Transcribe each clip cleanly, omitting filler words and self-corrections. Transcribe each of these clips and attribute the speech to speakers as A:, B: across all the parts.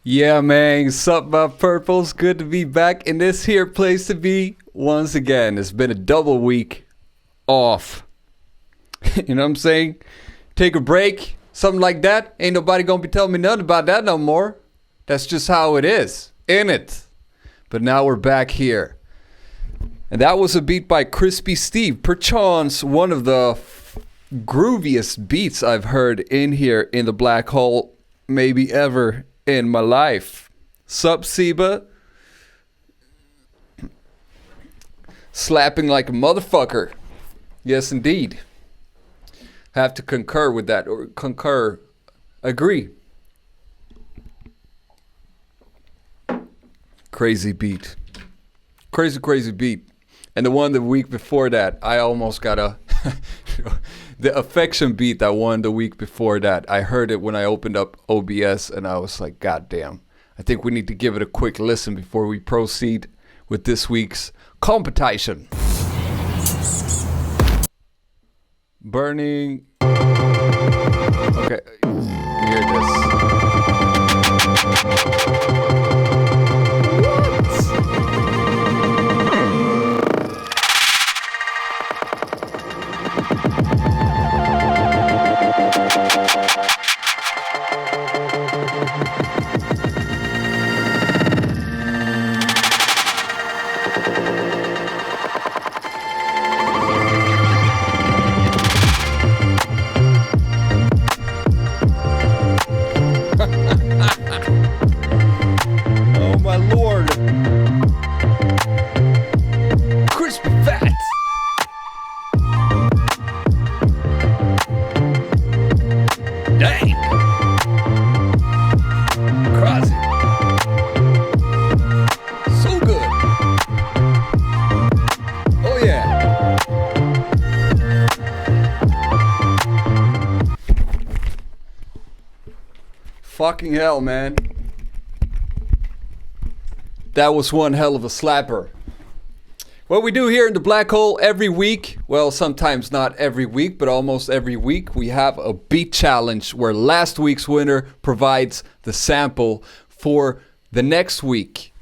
A: Yeah, man. Sup, my purples? Good to be back in this here place to be once again. It's been a double week off. You know what I'm saying? Take a break, something like that. Ain't nobody gonna be telling me nothing about that no more. That's just how it is, ain't it? But now we're back here. And that was a beat by Crispy Steve. Perchance one of the grooviest beats I've heard in here in the black hole maybe ever in my life. Sup, Seba? Slapping like a motherfucker. Yes, indeed. Have to concur with that, or agree. Crazy beat. Crazy beat. And the one the week before that, I almost got a... the affection beat that one the week before that. I heard it when I opened up OBS and I was like, God damn. I think we need to give it a quick listen before we proceed with this week's competition. Burning. Okay, hear this. Oh my lord. Crispy fat. Dang. Crazy. So good. Oh yeah. Fucking hell, man. That was one hell of a slapper. What we do here in the black hole every week, well, sometimes not every week, but almost every week, we have a beat challenge where last week's winner provides the sample for the next week.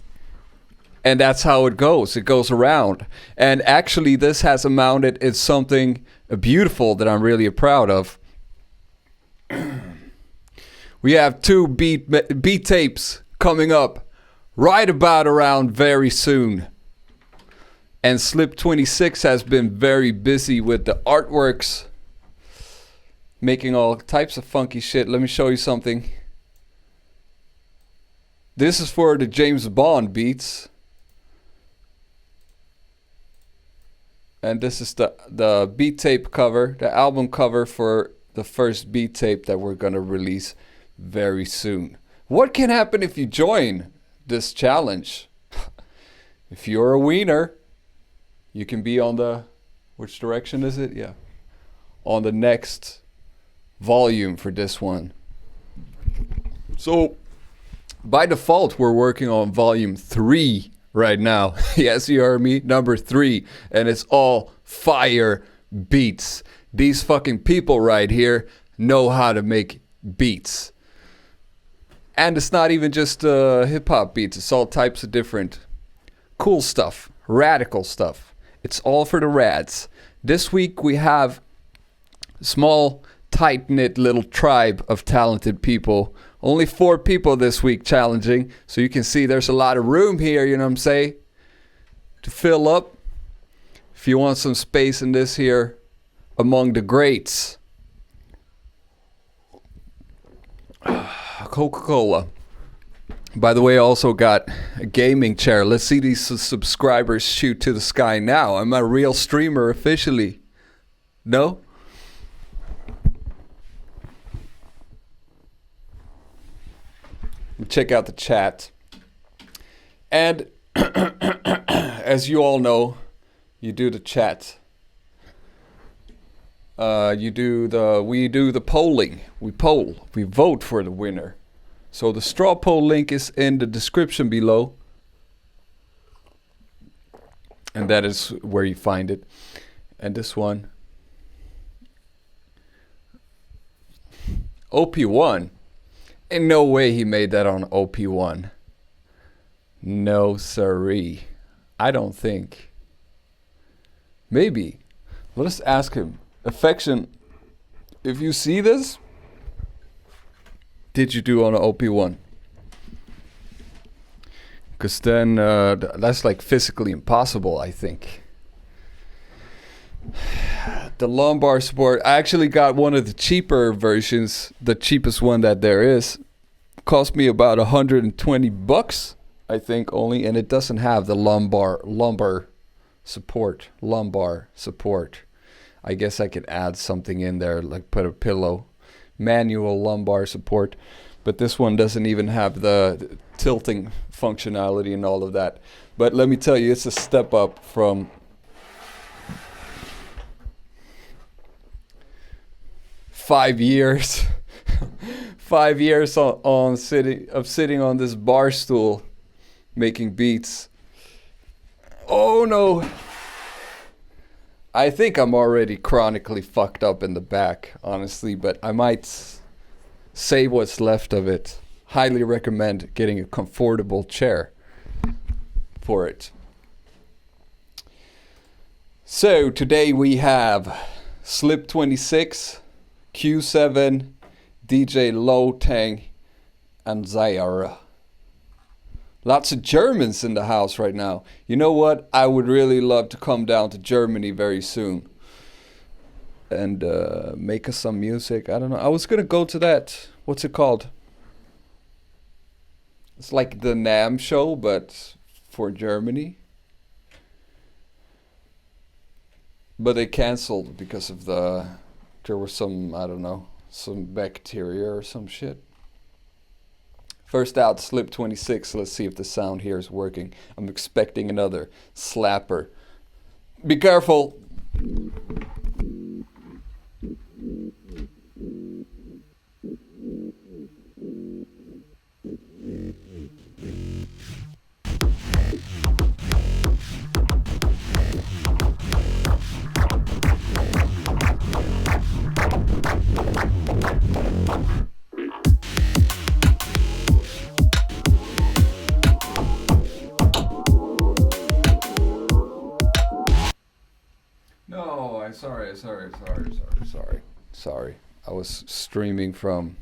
A: And that's how it goes. It goes around. And actually, this has amounted in something beautiful that I'm really proud of. We have two beat tapes coming up right about around very soon. And Slip 26 has been very busy with the artworks, making all types of funky shit. Let me show you something. This is for the James Bond beats. And this is the beat tape cover, the album cover for the first beat tape that we're going to release very soon. What can happen if you join this challenge? If you're a wiener, you can be on the, which direction is it? Yeah. On the next volume for this one. So by default, we're working on volume 3 right now. Yes, you heard me, number 3. And it's all fire beats. These fucking people right here know how to make beats. And it's not even just hip-hop beats. It's all types of different cool stuff, radical stuff. It's all for the rads. This week we have a small, tight-knit little tribe of talented people. Only 4 people this week challenging. So you can see there's a lot of room here, you know what I'm saying, to fill up. If you want some space in this here among the greats. Coca-Cola. By the way, I also got a gaming chair. Let's see these subscribers shoot to the sky now. I'm a real streamer officially. No? Check out the chat. And as you all know, you do the chat. We do the polling. We poll. We vote for the winner. So the straw poll link is in the description below. And that is where you find it. And this one. OP1. In no way he made that on OP1. No siree. I don't think. Maybe. Let us ask him. Affection, if you see this, did you do on an OP1? Because then that's like physically impossible, I think. The lumbar support, I actually got one of the cheaper versions, the cheapest one that there is. Cost me about $120, I think, only, and it doesn't have the lumbar support. I guess I could add something in there, like put a pillow, manual lumbar support, but this one doesn't even have the tilting functionality and all of that. But let me tell you, it's a step up from 5 years. 5 years on sitting on this bar stool making beats. Oh no. I think I'm already chronically fucked up in the back, honestly, but I might save what's left of it. Highly recommend getting a comfortable chair for it. So today we have Slip 26, Q7, DJ Low Tang, and Zayara. Lots of Germans in the house right now. You know what? I would really love to come down to Germany very soon and make us some music. I don't know. I was going to go to that. What's it called? It's like the NAMM show, but for Germany. But they canceled because of there was some, I don't know, some bacteria or some shit. First out, Slip 26. Let's see if the sound here is working. I'm expecting another slapper. Be careful. No, I'm sorry. I was streaming from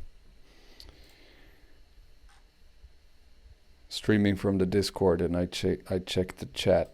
A: the Discord and I checked the chat.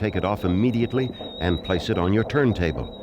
B: take it off immediately and place it on your turntable.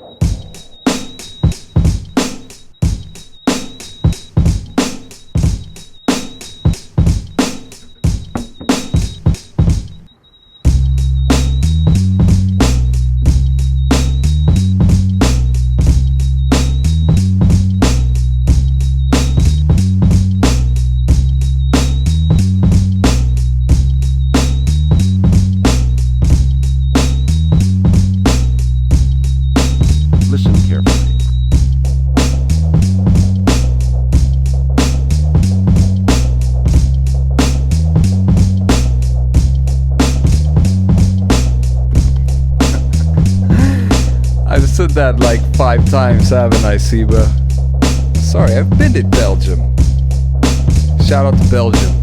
B: Listen carefully.
A: I've said that like 5 times, haven't I, Seba? Sorry, I've been to Belgium. Shout out to Belgium.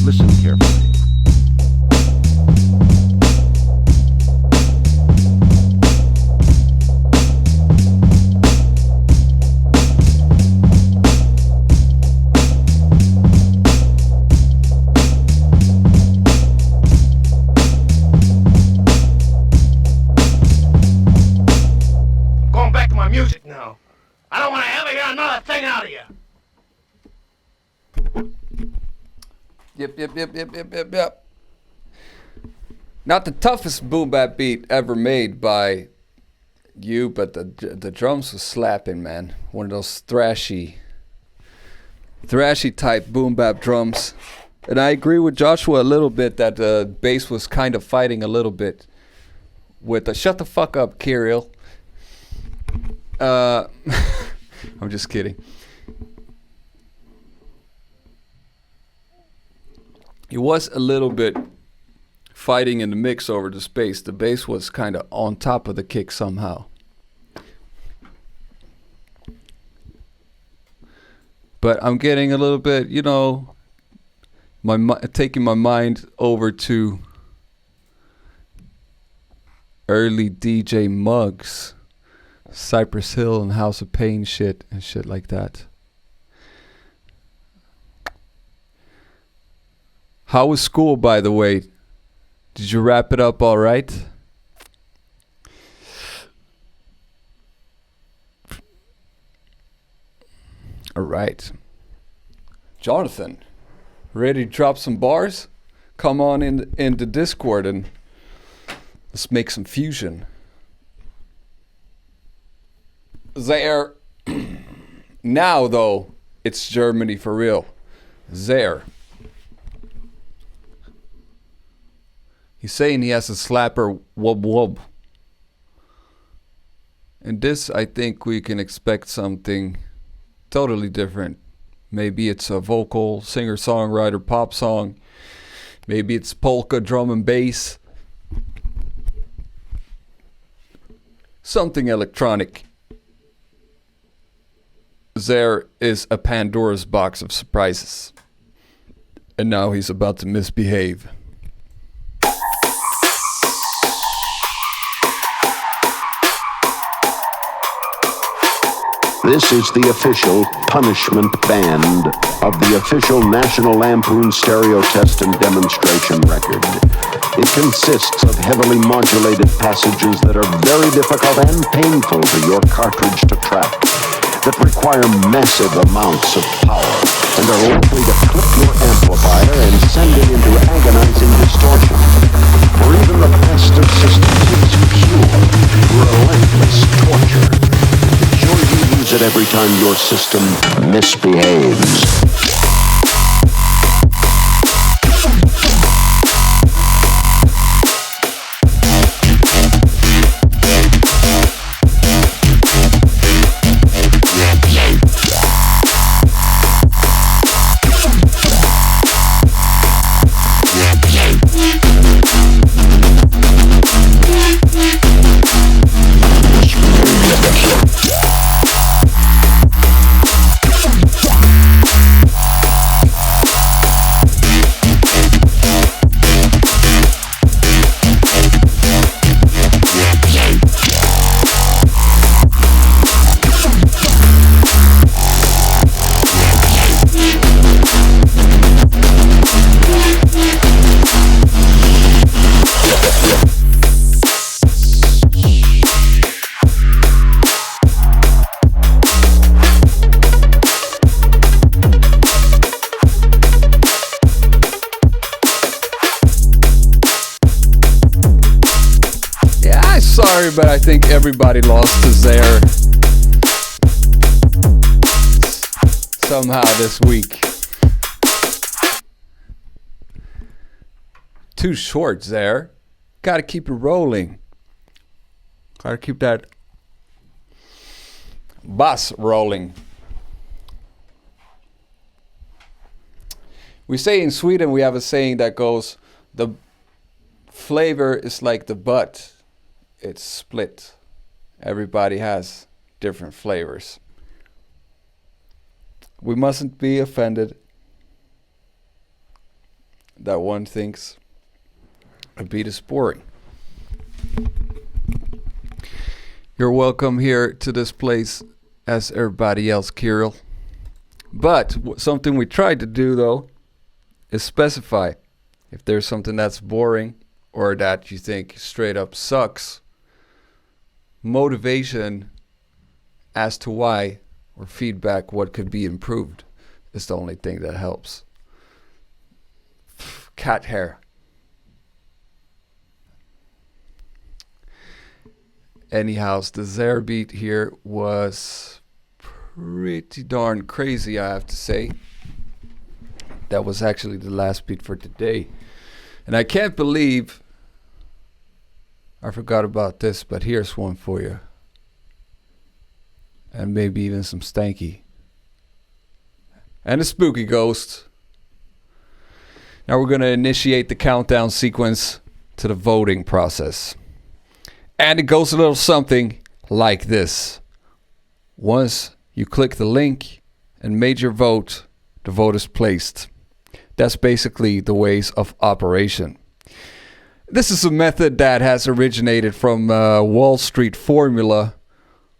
B: Listen carefully.
C: Going back to my music now. I don't want to ever hear another thing out of you.
A: Yep. Not the toughest boom bap beat ever made by you, but the drums was slapping, man. One of those thrashy type boom bap drums. And I agree with Joshua a little bit that the bass was kind of fighting a little bit with the shut the fuck up, Kirill. I'm just kidding. It was a little bit fighting in the mix over the bass. The bass was kind of on top of the kick somehow. But I'm getting a little bit, you know, taking my mind over to early DJ Muggs, Cypress Hill and House of Pain shit and shit like that. How was school, by the way? Did you wrap it up all right? All right. Jonathan, ready to drop some bars? Come on in the Discord and let's make some fusion. There. Now, though, it's Germany for real. There. He's saying he has a slapper wub wub. And this, I think we can expect something totally different. Maybe it's a vocal, singer-songwriter, pop song. Maybe it's polka, drum and bass. Something electronic. There is a Pandora's box of surprises. And now he's about to misbehave.
B: This is the official punishment band of the official National Lampoon stereo test and demonstration record. It consists of heavily modulated passages that are very difficult and painful to your cartridge to track, that require massive amounts of power and are likely to clip your amplifier and send it into agonizing distortion. For even the best of systems, it's pure, relentless torture. Sure you use it every time your system misbehaves.
A: sorry, but I think everybody lost to Zaire somehow this week. Too short, Zaire. Gotta keep it rolling. Gotta keep that bass rolling. We say in Sweden, we have a saying that goes, the flavor is like the butt. It's split. Everybody has different flavors. We mustn't be offended that one thinks a beat is boring. You're welcome here to this place as everybody else, Kirill. But something we tried to do, though, is specify if there's something that's boring or that you think straight up sucks. Motivation as to why, or feedback what could be improved, is the only thing that helps. Cat hair. Anyhow, the Zaire beat here was pretty darn crazy, I have to say. That was actually the last beat for today. And I can't believe I forgot about this, but here's one for you. And maybe even some stanky. And a spooky ghost. Now we're going to initiate the countdown sequence to the voting process. And it goes a little something like this. Once you click the link and made your vote, the vote is placed. That's basically the ways of operation. This is a method that has originated from Wall Street formula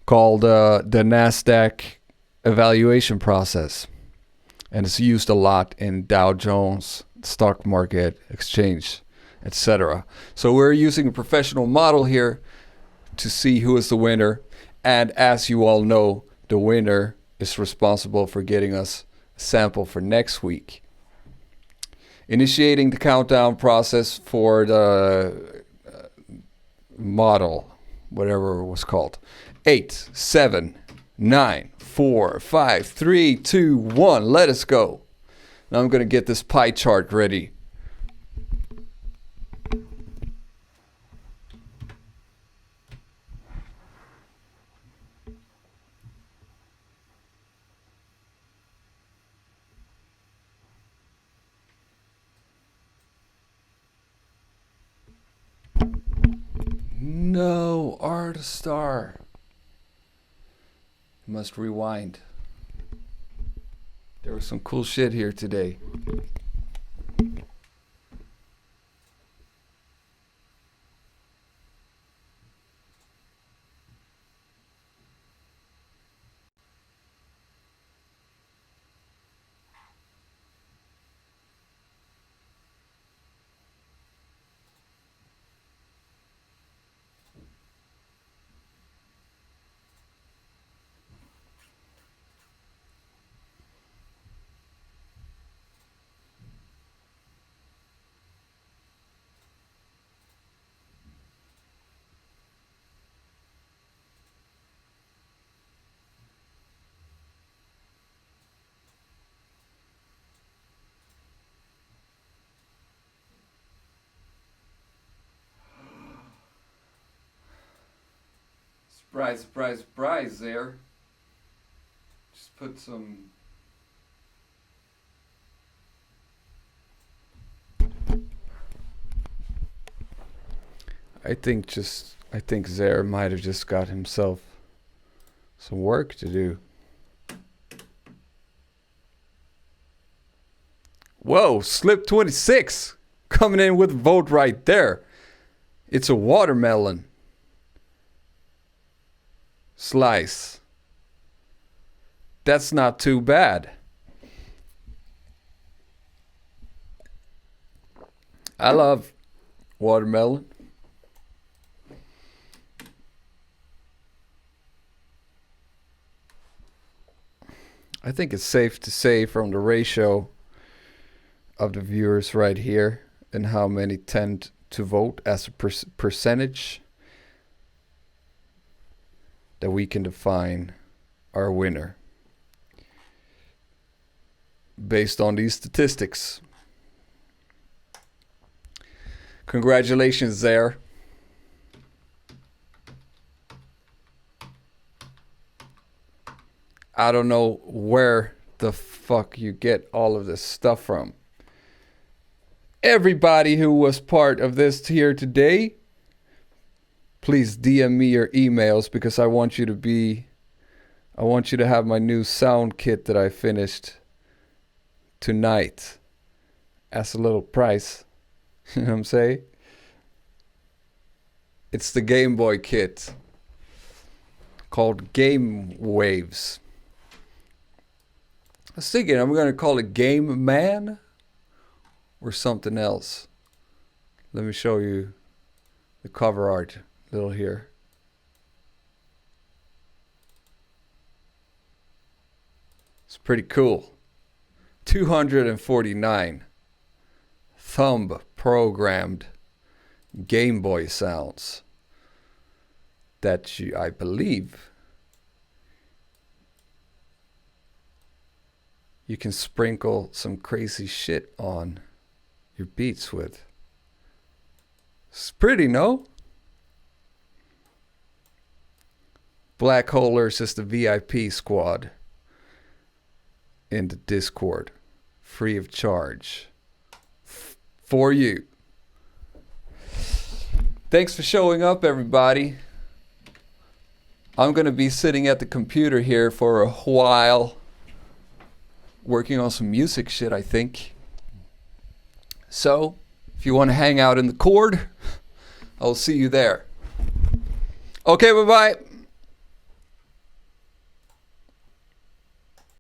A: called the NASDAQ evaluation process. And it's used a lot in Dow Jones, stock market, exchange, etc. So we're using a professional model here to see who is the winner. And as you all know, the winner is responsible for getting us a sample for next week. Initiating the countdown process for the model, whatever it was called. 8, 7, 9, 4, 5, 3, 2, 1. Let us go. Now I'm going to get this pie chart ready. No, Art Star. Must rewind. There was some cool shit here today. Surprise, surprise, surprise there. Just put some... I think Zaire might have just got himself some work to do. Whoa, Slip 26 coming in with a vote right there. It's a watermelon slice. That's not too bad. I love watermelon. I think it's safe to say from the ratio of the viewers right here and how many tend to vote as a percentage, that we can define our winner based on these statistics. Congratulations there. I don't know where the fuck you get all of this stuff from. Everybody who was part of this here today, please DM me your emails because I want you to have my new sound kit that I finished tonight as a little price. You know what I'm saying? It's the Game Boy kit called Game Waves. I was thinking I'm going to call it Game Man or something else. Let me show you the cover art a little here. It's pretty cool. 249 thumb programmed Game Boy sounds that I believe you can sprinkle some crazy shit on your beats with. It's pretty, no? Black Holers is the VIP squad in the Discord, free of charge for you. Thanks for showing up, everybody. I'm going to be sitting at the computer here for a while, working on some music shit, I think. So, if you want to hang out in the Cord, I'll see you there. Okay, bye-bye.